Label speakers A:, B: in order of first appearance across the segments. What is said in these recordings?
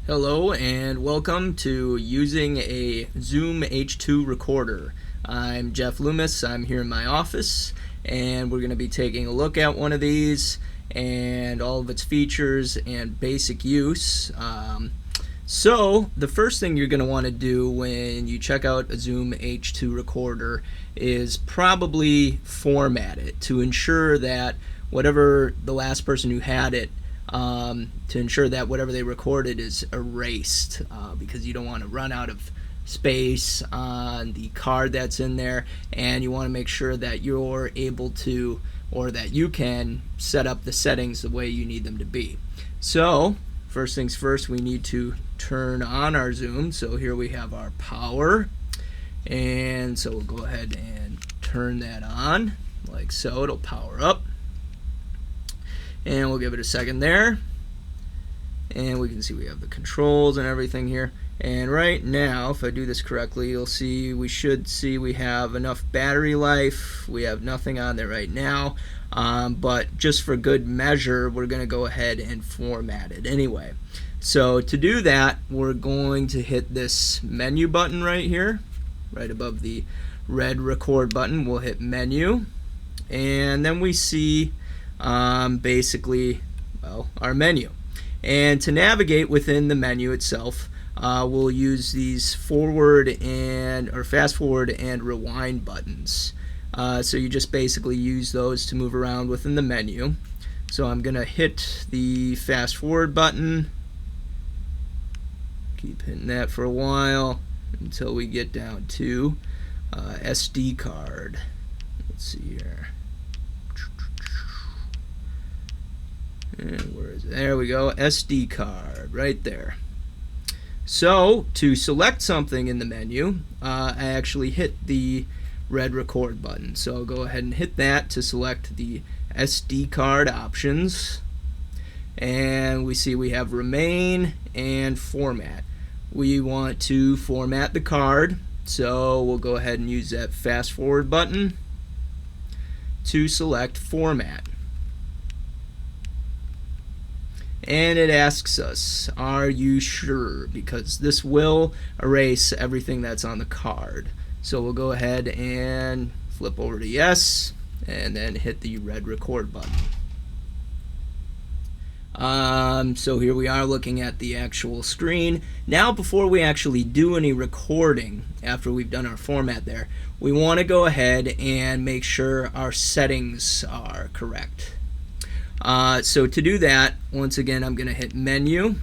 A: Hello and welcome to using a Zoom H2 recorder. I'm Jeff Loomis. I'm here in my office and we're going to be taking a look at one of these and all of its features and basic use. So the first thing you're going to want to do when you check out a Zoom H2 recorder is probably format it to ensure that whatever the last person who had it, to ensure that whatever they recorded is erased, because you don't want to run out of space on the card that's in there, and you want to make sure that you're able to, or that you can set up the settings the way you need them to be. So first things first, we need to turn on our Zoom. So here we have our power, and so we'll go ahead and turn that on like so. It'll power up. And we'll give it a second there, and we can see we have the controls and everything here. And right now, if I do this correctly, you'll see we have enough battery life. We have nothing on there right now, but just for good measure, we're going to go ahead and format it anyway. So to do that, we're going to hit this menu button right here, right above the red record button. We'll hit menu, and then we see basically, our menu. And to navigate within the menu itself, we'll use these forward or fast forward and rewind buttons. So you just basically use those to move around within the menu. So I'm gonna hit the fast forward button, keep hitting that for a while until we get down to SD card. Let's see here. And where is it? There we go, SD card, right there. So to select something in the menu, I actually hit the red record button. So I'll go ahead and hit that to select the SD card options. And we see we have remain and format. We want to format the card, so we'll go ahead and use that fast forward button to select format. And it asks us, are you sure? Because this will erase everything that's on the card. So we'll go ahead and flip over to yes, and then hit the red record button. So here we are looking at the actual screen. Now before we actually do any recording, after we've done our format there, we want to go ahead and make sure our settings are correct. So to do that, once again, I'm going to hit menu,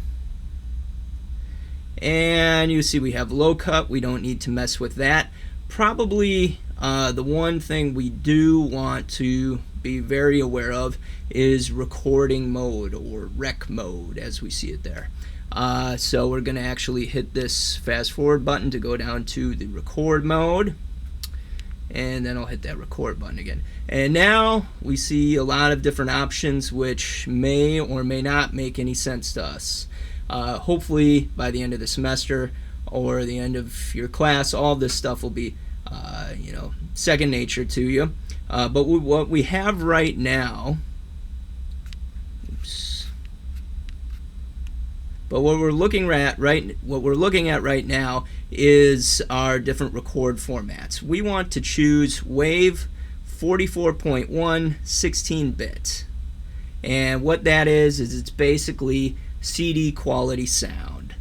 A: and you see we have low cut. We don't need to mess with that. Probably the one thing we do want to be very aware of is recording mode, or rec mode as we see it there. So we're going to actually hit this fast forward button to go down to the record mode, and then I'll hit that record button again. And now we see a lot of different options which may or may not make any sense to us. Hopefully by the end of the semester or the end of your class, all this stuff will be second nature to you. But what we have right now, but what we're looking at right now is our different record formats. We want to choose WAV 44.1 16-bit, and what that is it's basically CD quality sound.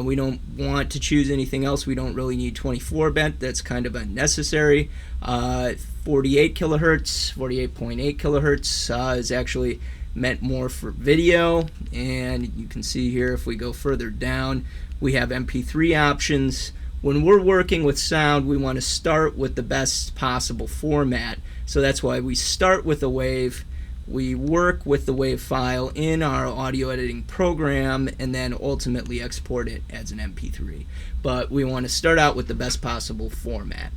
A: We don't want to choose anything else. We don't really need 24-bit. That's kind of unnecessary. 48 kilohertz, 48.8 kilohertz is actually meant more for video, and you can see here if we go further down, we have MP3 options. When we're working with sound, we want to start with the best possible format, so that's why we start with a WAV. We work with the WAV file in our audio editing program and then ultimately export it as an MP3. But we want to start out with the best possible format.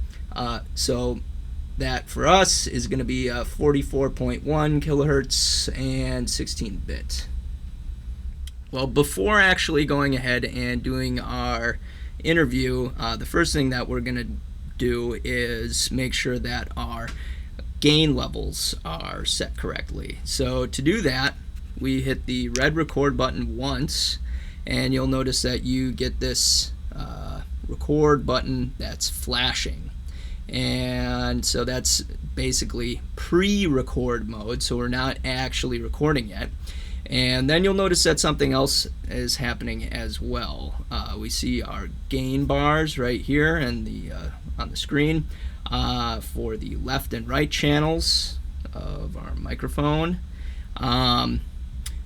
A: So that for us is going to be 44.1 kilohertz and 16-bit. Well, before actually going ahead and doing our interview, the first thing that we're going to do is make sure that our gain levels are set correctly. So to do that, we hit the red record button once, and you'll notice that you get this record button that's flashing. And so that's basically pre-record mode, so we're not actually recording yet. And then you'll notice that something else is happening as well. We see our gain bars right here and on the screen for the left and right channels of our microphone.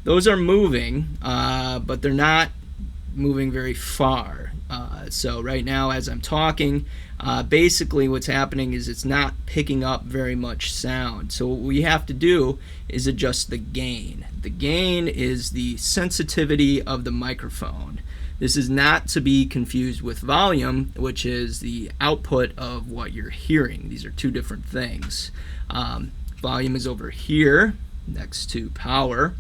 A: Those are moving, but they're not moving very far. So right now as I'm talking, basically what's happening is it's not picking up very much sound. So what we have to do is adjust the gain. The gain is the sensitivity of the microphone. This is not to be confused with volume, which is the output of what you're hearing. These are two different things. Volume is over here next to power,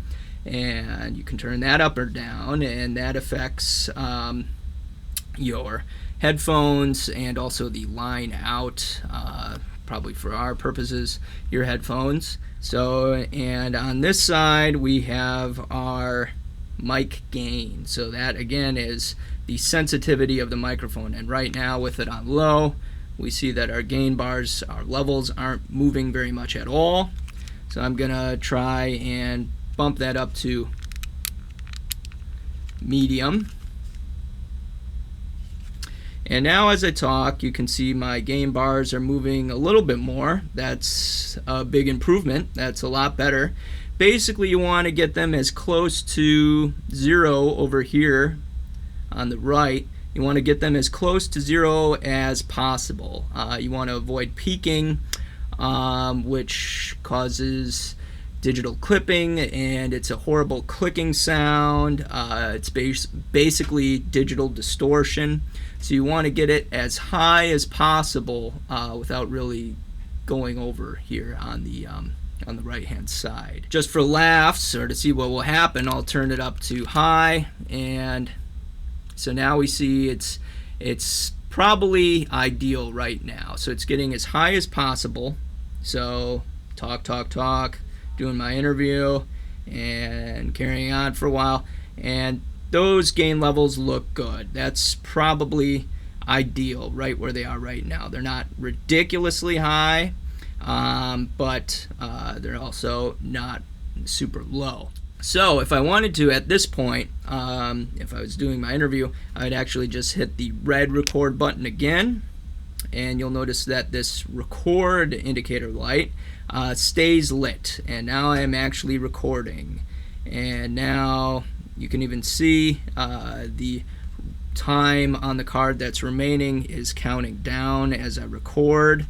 A: and you can turn that up or down, and that affects your headphones and also the line out, probably for our purposes, your headphones. So, and on this side we have our mic gain. So that again is the sensitivity of the microphone, and right now with it on low, we see that our gain bars, our levels aren't moving very much at all. So I'm gonna try and bump that up to medium. And now as I talk, you can see my gain bars are moving a little bit more. That's a big improvement. That's a lot better. Basically, you want to get them as close to 0 over here on the right. You want to get them as close to 0 as possible. You want to avoid peaking, which causes digital clipping, and it's a horrible clicking sound. It's basically digital distortion. So you want to get it as high as possible without really going over here on the right hand side. Just for laughs or to see what will happen, I'll turn it up to high, and so now we see it's probably ideal right now. So it's getting as high as possible. So talk, doing my interview and carrying on for a while, and those gain levels look good. That's probably ideal right where they are right now. They're not ridiculously high, but they're also not super low. So if I wanted to at this point, if I was doing my interview, I'd actually just hit the red record button again, and you'll notice that this record indicator light stays lit, and now I am actually recording. And now you can even see the time on the card that's remaining is counting down as I record.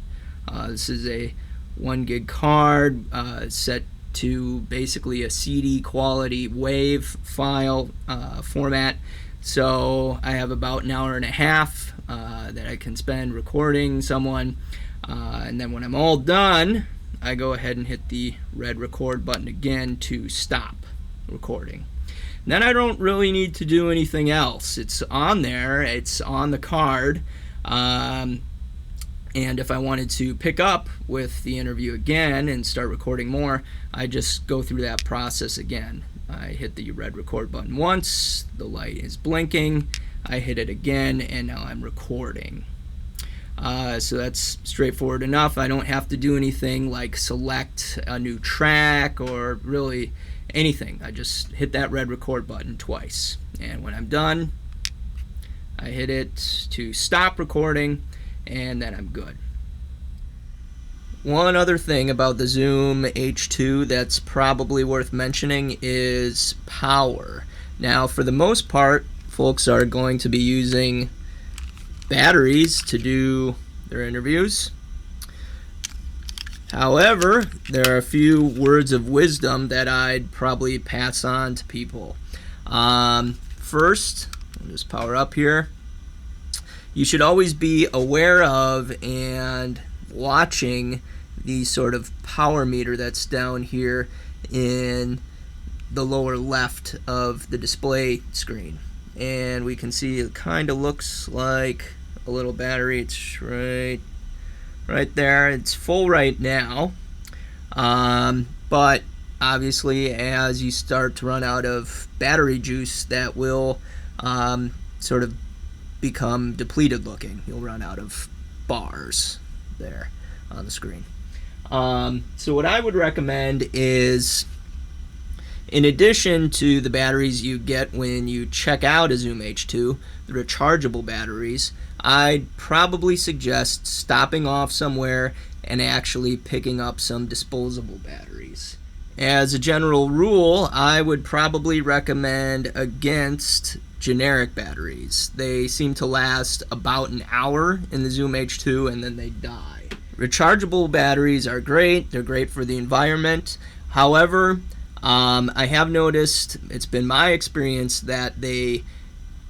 A: This is a 1 gig card set to basically a CD quality WAV file format. So I have about an hour and a half that I can spend recording someone, and then when I'm all done, I go ahead and hit the red record button again to stop recording. Then I don't really need to do anything else. It's on there, it's on the card, and if I wanted to pick up with the interview again and start recording more, I just go through that process again. I hit the red record button once, the light is blinking, I hit it again, and now I'm recording. So that's straightforward enough. I don't have to do anything like select a new track or really anything. I just hit that red record button twice, and when I'm done, I hit it to stop recording, and then I'm good. One other thing about the Zoom H2 that's probably worth mentioning is power. Now, for the most part, folks are going to be using batteries to do their interviews. However, there are a few words of wisdom that I'd probably pass on to people. First, I'll just power up here. You should always be aware of and watching the sort of power meter that's down here in the lower left of the display screen. And we can see it kind of looks like a little battery. It's right there. It's full right now, but obviously, as you start to run out of battery juice, that will sort of become depleted looking. You'll run out of bars there on the screen. So what I would recommend is, in addition to the batteries you get when you check out a Zoom H2, the rechargeable batteries, I'd probably suggest stopping off somewhere and actually picking up some disposable batteries. As a general rule, I would probably recommend against generic batteries. They seem to last about an hour in the Zoom H2 and then they die. Rechargeable batteries are great. They're great for the environment. However, I have noticed, it's been my experience, that they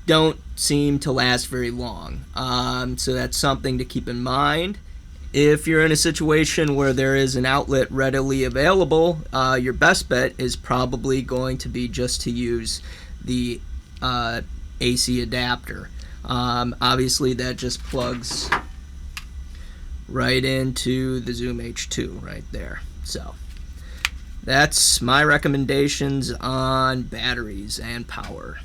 A: don't seem to last very long. So that's something to keep in mind. If you're in a situation where there is an outlet readily available, your best bet is probably going to be just to use the AC adapter. Obviously, that just plugs right into the Zoom H2 right there. So that's my recommendations on batteries and power.